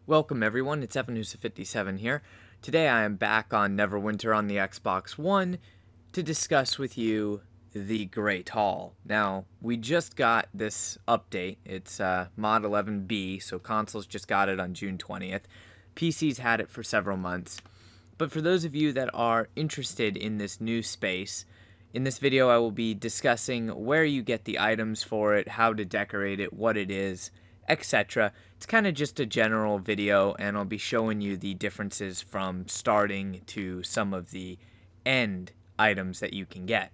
Welcome everyone, it's Evanusa57 here. Today I am back on Neverwinter on the Xbox One to discuss with you the Great Hall. Now, we just got this update. It's Mod 11B, so consoles just got it on June 20th. PC's had it for several months. But for those of you that are interested in this new space, in this video I will be discussing where you get the items for it, how to decorate it, what it is, etc. It's kind of just a general video, and I'll be showing you the differences from starting to some of the end items that you can get.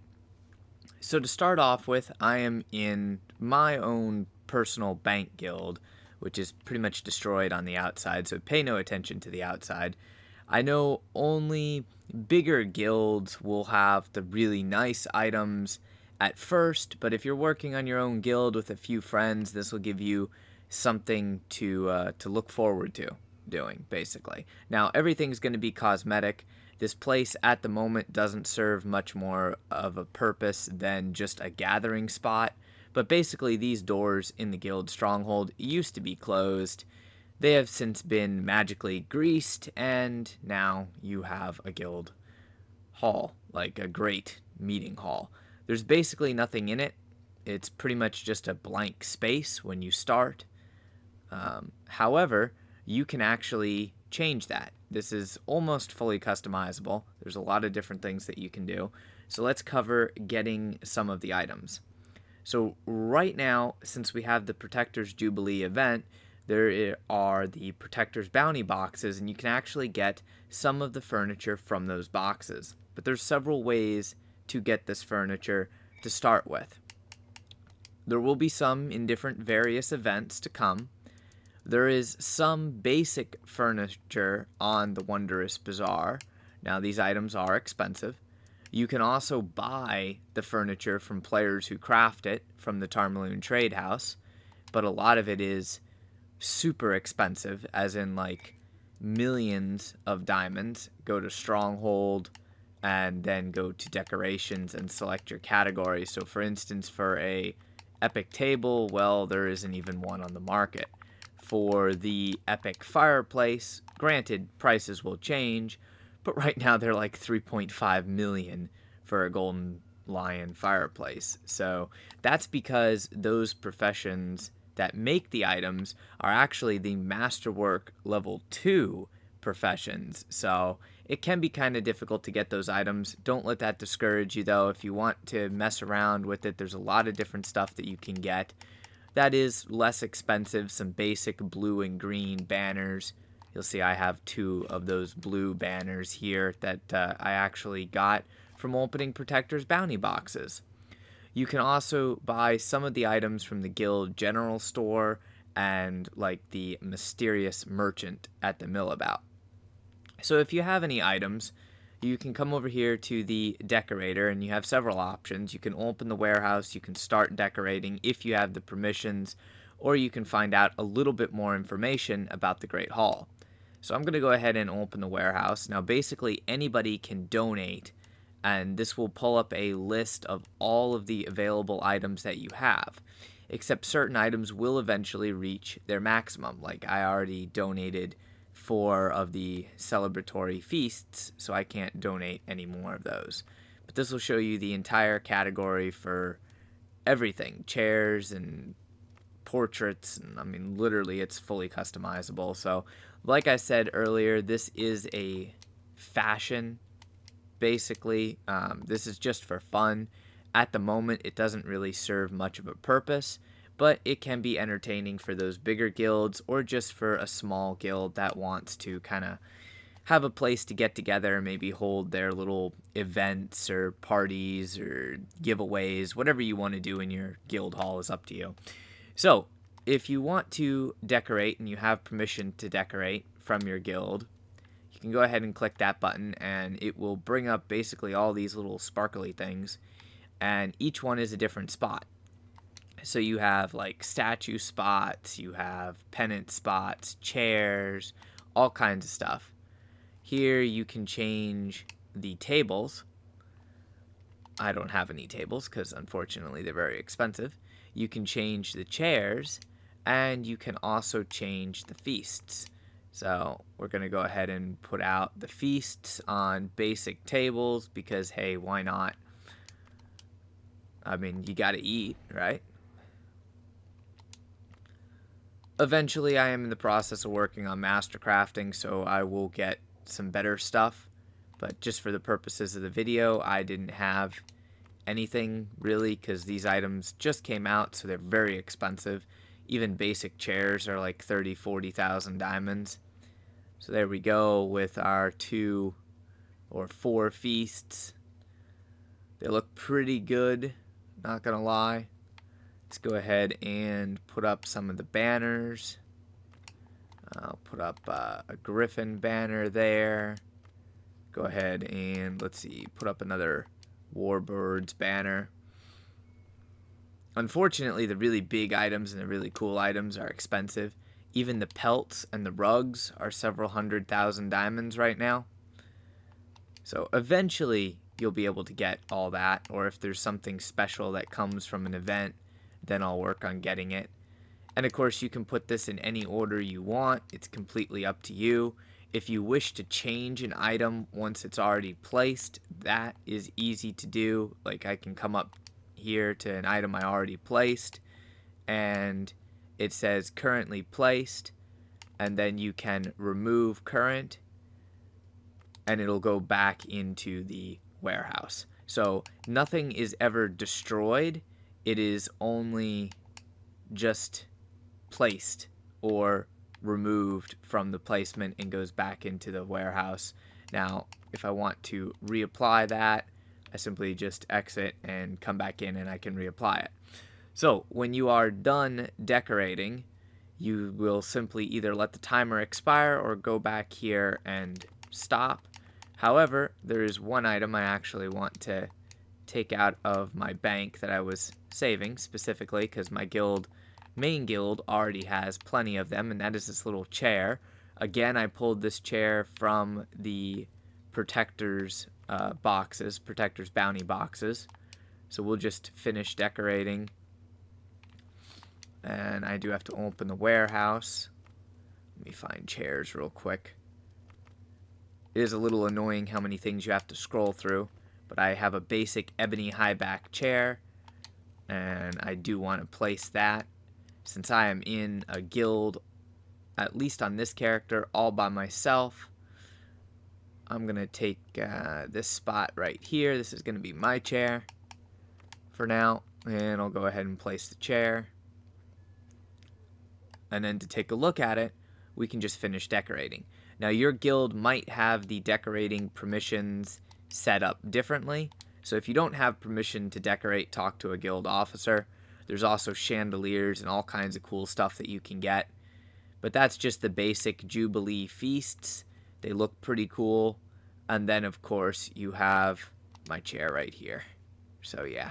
So to start off with, I am in my own personal bank guild, which is pretty much destroyed on the outside, so pay no attention to the outside. I know only bigger guilds will have the really nice items at first, but if you're working on your own guild with a few friends, this will give you something to look forward to doing, basically. Now, everything's going to be cosmetic. This place at the moment doesn't serve much more of a purpose than just a gathering spot, but basically these doors in the guild stronghold used to be closed. They have since been magically greased, and now you have a guild hall, like a great meeting hall. There's basically nothing in it. It's pretty much just a blank space when you start. However, you can actually change that. This is almost fully customizable. There's a lot of different things that you can do. So let's cover getting some of the items. So right now, since we have the Protector's Jubilee event, there are the Protector's Bounty boxes, and you can actually get some of the furniture from those boxes. But there's several ways to get this furniture to start with. There will be some in different various events to come. There is some basic furniture on the Wondrous Bazaar. Now, these items are expensive. You can also buy the furniture from players who craft it from the Tarmaloon Trade House, but a lot of it is super expensive, as in like millions of diamonds. Go to Stronghold and then go to decorations and select your category. So for instance, for a epic table, well, there isn't even one on the market. For the epic fireplace, granted, prices will change, but right now they're like 3.5 million for a golden lion fireplace. So that's because those professions that make the items are actually the masterwork level 2 professions. So it can be kind of difficult to get those items. Don't let that discourage you, though. If you want to mess around with it, there's a lot of different stuff that you can get that is less expensive. Some basic blue and green banners. You'll see I have 2 of those blue banners here that I actually got from opening Protector's Bounty boxes. You can also buy some of the items from the guild general store and like the mysterious merchant at the millabout. So if you have any items, you can come over here to the decorator, and you have several options. You can open the warehouse, you can start decorating if you have the permissions, or you can find out a little bit more information about the Great Hall. So I'm going to go ahead and open the warehouse. Now basically anybody can donate, and this will pull up a list of all of the available items that you have, except certain items will eventually reach their maximum. Like I already donated 4 of the celebratory feasts, so I can't donate any more of those. But this will show you the entire category for everything, chairs and portraits, and I mean literally it's fully customizable. So like I said earlier, this is a fashion. Basically, this is just for fun. At the moment, it doesn't really serve much of a purpose, but it can be entertaining for those bigger guilds or just for a small guild that wants to kind of have a place to get together, maybe hold their little events or parties or giveaways. Whatever you want to do in your guild hall is up to you. So if you want to decorate and you have permission to decorate from your guild, you can go ahead and click that button, and it will bring up basically all these little sparkly things, and each one is a different spot. So you have like statue spots, you have pennant spots, chairs, all kinds of stuff. Here you can change the tables. I don't have any tables because unfortunately they're very expensive. You can change the chairs, and you can also change the feasts. So we're going to go ahead and put out the feasts on basic tables because, hey, why not? I mean, you got to eat, right? Eventually, I am in the process of working on master crafting, so I will get some better stuff. But just for the purposes of the video, I didn't have anything really because these items just came out, so they're very expensive. Even basic chairs are like 30,000-40,000 diamonds. So there we go with our 2 or 4 feasts. They look pretty good, not gonna lie. Let's go ahead and put up some of the banners. I'll put up a griffin banner there. Go ahead and, let's see, put up another warbirds banner. Unfortunately, the really big items and the really cool items are expensive. Even the pelts and the rugs are several 100,000 diamonds right now. So eventually you'll be able to get all that, or if there's something special that comes from an event, then I'll work on getting it. And of course you can put this in any order you want. It's completely up to you. If you wish to change an item once it's already placed, that is easy to do. Like I can come up here to an item I already placed and it says currently placed, and then you can remove current and it'll go back into the warehouse. So nothing is ever destroyed. It is only just placed or removed from the placement and goes back into the warehouse. Now, if I want to reapply that, I simply just exit and come back in and I can reapply it. So when you are done decorating, you will simply either let the timer expire or go back here and stop. However, there is one item I actually want to take out of my bank that I was saving specifically because my main guild already has plenty of them, and that is this little chair. Again, I pulled this chair from the Protector's boxes, Protector's bounty boxes. So we'll just finish decorating. And I do have to open the warehouse. Let me find chairs real quick. It is a little annoying how many things you have to scroll through, but I have a basic ebony high back chair, and I do want to place that. Since I am in a guild, at least on this character, all by myself, I'm going to take this spot right here. This is going to be my chair for now, and I'll go ahead and place the chair. And then to take a look at it, we can just finish decorating. Now your guild might have the decorating permissions set up differently. So if you don't have permission to decorate, talk to a guild officer. There's also chandeliers and all kinds of cool stuff that you can get. But that's just the basic Jubilee feasts. They look pretty cool. And then of course you have my chair right here. So yeah.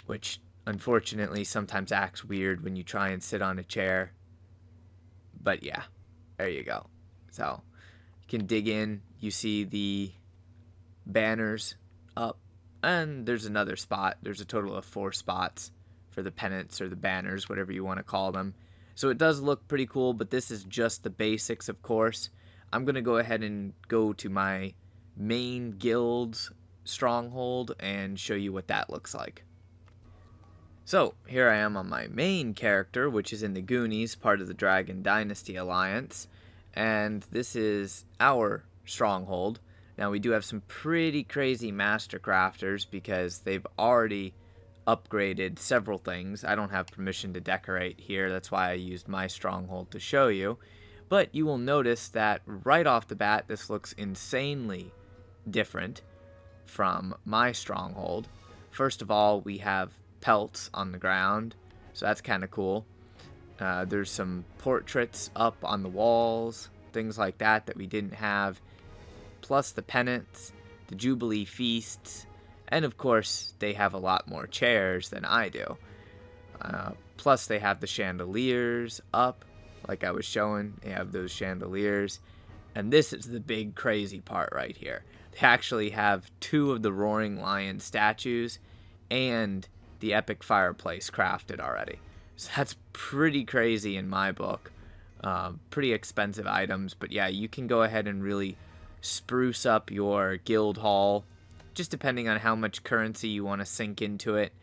Which unfortunately sometimes acts weird when you try and sit on a chair. But yeah, there you go. So you can dig in. You see the banners up. And there's another spot. There's a total of 4 spots for the pennants or the banners, whatever you want to call them. So it does look pretty cool, but this is just the basics, of course. I'm going to go ahead and go to my main guild's stronghold and show you what that looks like. So here I am on my main character, which is in the Goonies, part of the Dragon Dynasty Alliance. And this is our stronghold. Now we do have some pretty crazy master crafters because they've already upgraded several things. I don't have permission to decorate here. That's why I used my stronghold to show you. But you will notice that right off the bat, this looks insanely different from my stronghold. First of all, we have pelts on the ground, so that's kind of cool. There's some portraits up on the walls, things like that that we didn't have. Plus the pennants, the Jubilee feasts, and of course they have a lot more chairs than I do. Plus they have the chandeliers up, like I was showing. They have those chandeliers, and this is the big crazy part right here. They actually have 2 of the Roaring Lion statues and the epic fireplace crafted already. So that's pretty crazy in my book. Pretty expensive items, but yeah, you can go ahead and really spruce up your guild hall, just depending on how much currency you want to sink into it,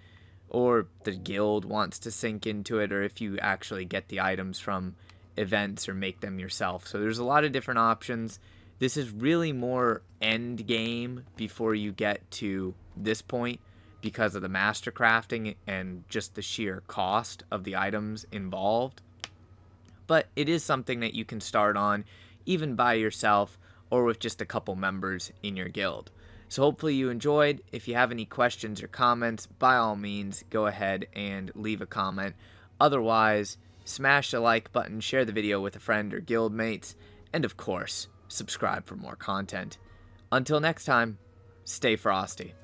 or the guild wants to sink into it, or if you actually get the items from events or make them yourself. So there's a lot of different options. This is really more end game before you get to this point because of the master crafting and just the sheer cost of the items involved. But it is something that you can start on even by yourself or with just a couple members in your guild. So hopefully you enjoyed. If you have any questions or comments, by all means, go ahead and leave a comment. Otherwise, smash the like button, share the video with a friend or guild mates, and of course, subscribe for more content. Until next time, stay frosty.